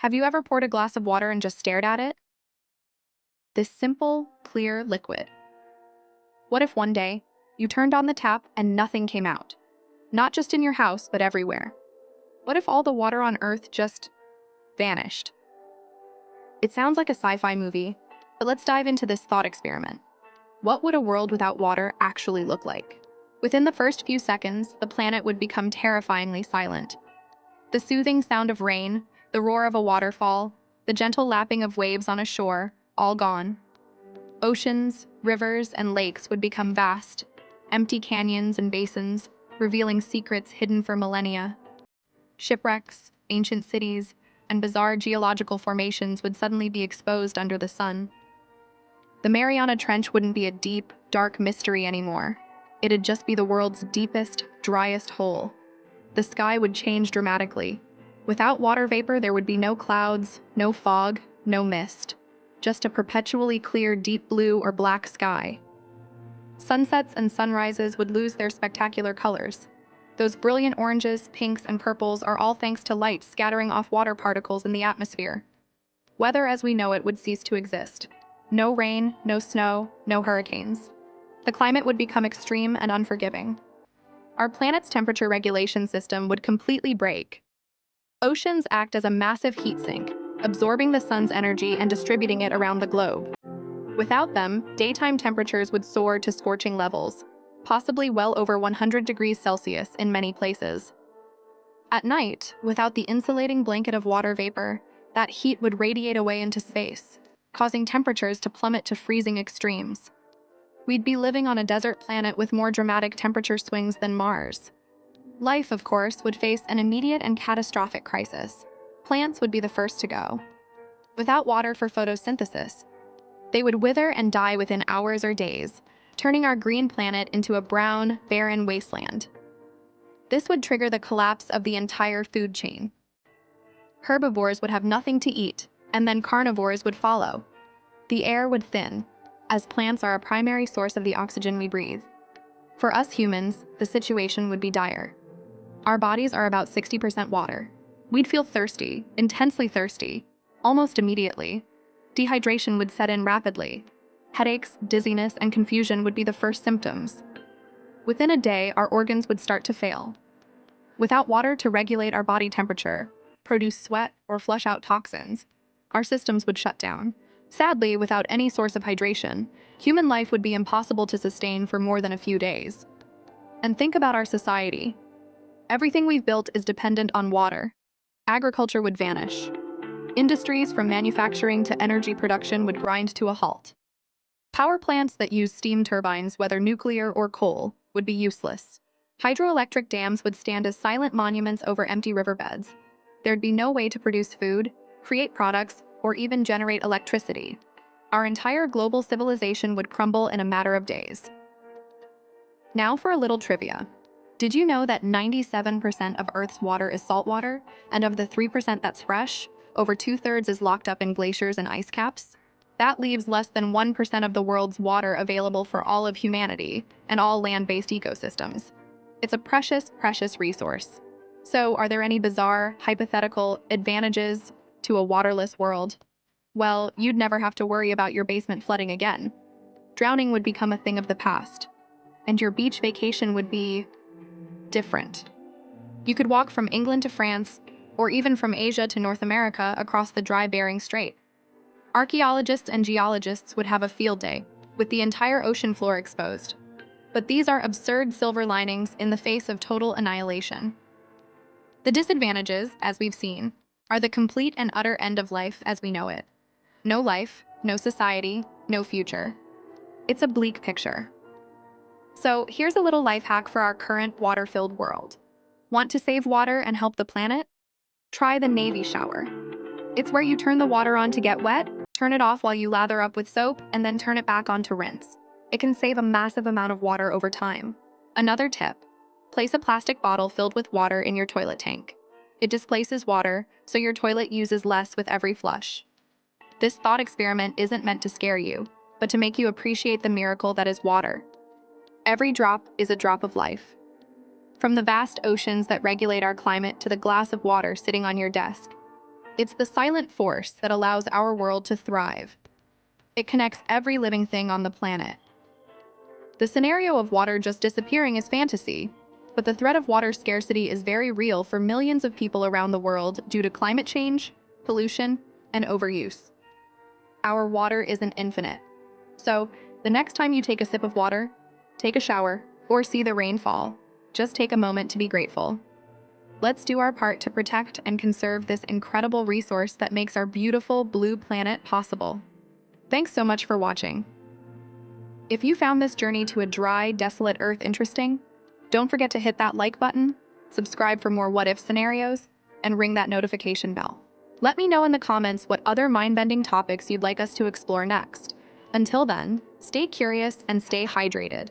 Have you ever poured a glass of water and just stared at it? This simple, clear liquid. What if one day you turned on the tap and nothing came out? Not just in your house, but everywhere. What if all the water on Earth just vanished? It sounds like a sci-fi movie, but let's dive into this thought experiment. What would a world without water actually look like? Within the first few seconds, the planet would become terrifyingly silent. The soothing sound of rain, the roar of a waterfall, the gentle lapping of waves on a shore, all gone. Oceans, rivers, and lakes would become vast, empty canyons and basins, revealing secrets hidden for millennia. Shipwrecks, ancient cities, and bizarre geological formations would suddenly be exposed under the sun. The Mariana Trench wouldn't be a deep, dark mystery anymore. It'd just be the world's deepest, driest hole. The sky would change dramatically. Without water vapor, there would be no clouds, no fog, no mist. Just a perpetually clear deep blue or black sky. Sunsets and sunrises would lose their spectacular colors. Those brilliant oranges, pinks, and purples are all thanks to light scattering off water particles in the atmosphere. Weather as we know it would cease to exist. No rain, no snow, no hurricanes. The climate would become extreme and unforgiving. Our planet's temperature regulation system would completely break. Oceans act as a massive heat sink, absorbing the sun's energy and distributing it around the globe. Without them, daytime temperatures would soar to scorching levels, possibly well over 100 degrees Celsius in many places. At night, without the insulating blanket of water vapor, that heat would radiate away into space, causing temperatures to plummet to freezing extremes. We'd be living on a desert planet with more dramatic temperature swings than Mars. Life, of course, would face an immediate and catastrophic crisis. Plants would be the first to go. Without water for photosynthesis, they would wither and die within hours or days, turning our green planet into a brown, barren wasteland. This would trigger the collapse of the entire food chain. Herbivores would have nothing to eat, and then carnivores would follow. The air would thin, as plants are a primary source of the oxygen we breathe. For us humans, the situation would be dire. Our bodies are about 60% water. We'd feel thirsty, intensely thirsty, almost immediately. Dehydration would set in rapidly. Headaches, dizziness, and confusion would be the first symptoms. Within a day, our organs would start to fail. Without water to regulate our body temperature, produce sweat, or flush out toxins, our systems would shut down. Sadly, without any source of hydration, human life would be impossible to sustain for more than a few days. And think about our society. Everything we've built is dependent on water. Agriculture would vanish. Industries from manufacturing to energy production would grind to a halt. Power plants that use steam turbines, whether nuclear or coal, would be useless. Hydroelectric dams would stand as silent monuments over empty riverbeds. There'd be no way to produce food, create products, or even generate electricity. Our entire global civilization would crumble in a matter of days. Now for a little trivia. Did you know that 97% of Earth's water is saltwater, and of the 3% that's fresh, over 2/3 is locked up in glaciers and ice caps? That leaves less than 1% of the world's water available for all of humanity and all land-based ecosystems. It's a precious, precious resource. So, are there any bizarre, hypothetical advantages to a waterless world? Well, you'd never have to worry about your basement flooding again. Drowning would become a thing of the past, and your beach vacation would be different. You could walk from England to France, or even from Asia to North America across the dry Bering Strait. Archaeologists and geologists would have a field day, with the entire ocean floor exposed. But these are absurd silver linings in the face of total annihilation. The disadvantages, as we've seen, are the complete and utter end of life as we know it. No life, no society, no future. It's a bleak picture. So here's a little life hack for our current water-filled world. Want to save water and help the planet? Try the Navy shower. It's where you turn the water on to get wet, turn it off while you lather up with soap, and then turn it back on to rinse. It can save a massive amount of water over time. Another tip: place a plastic bottle filled with water in your toilet tank. It displaces water, so your toilet uses less with every flush. This thought experiment isn't meant to scare you, but to make you appreciate the miracle that is water. Every drop is a drop of life. From the vast oceans that regulate our climate to the glass of water sitting on your desk. It's the silent force that allows our world to thrive. It connects every living thing on the planet. The scenario of water just disappearing is fantasy, but the threat of water scarcity is very real for millions of people around the world due to climate change, pollution, and overuse. Our water isn't infinite. So, the next time you take a sip of water, take a shower, or see the rain fall, just take a moment to be grateful. Let's do our part to protect and conserve this incredible resource that makes our beautiful blue planet possible. Thanks so much for watching. If you found this journey to a dry, desolate Earth interesting, don't forget to hit that like button, subscribe for more what-if scenarios, and ring that notification bell. Let me know in the comments what other mind-bending topics you'd like us to explore next. Until then, stay curious and stay hydrated.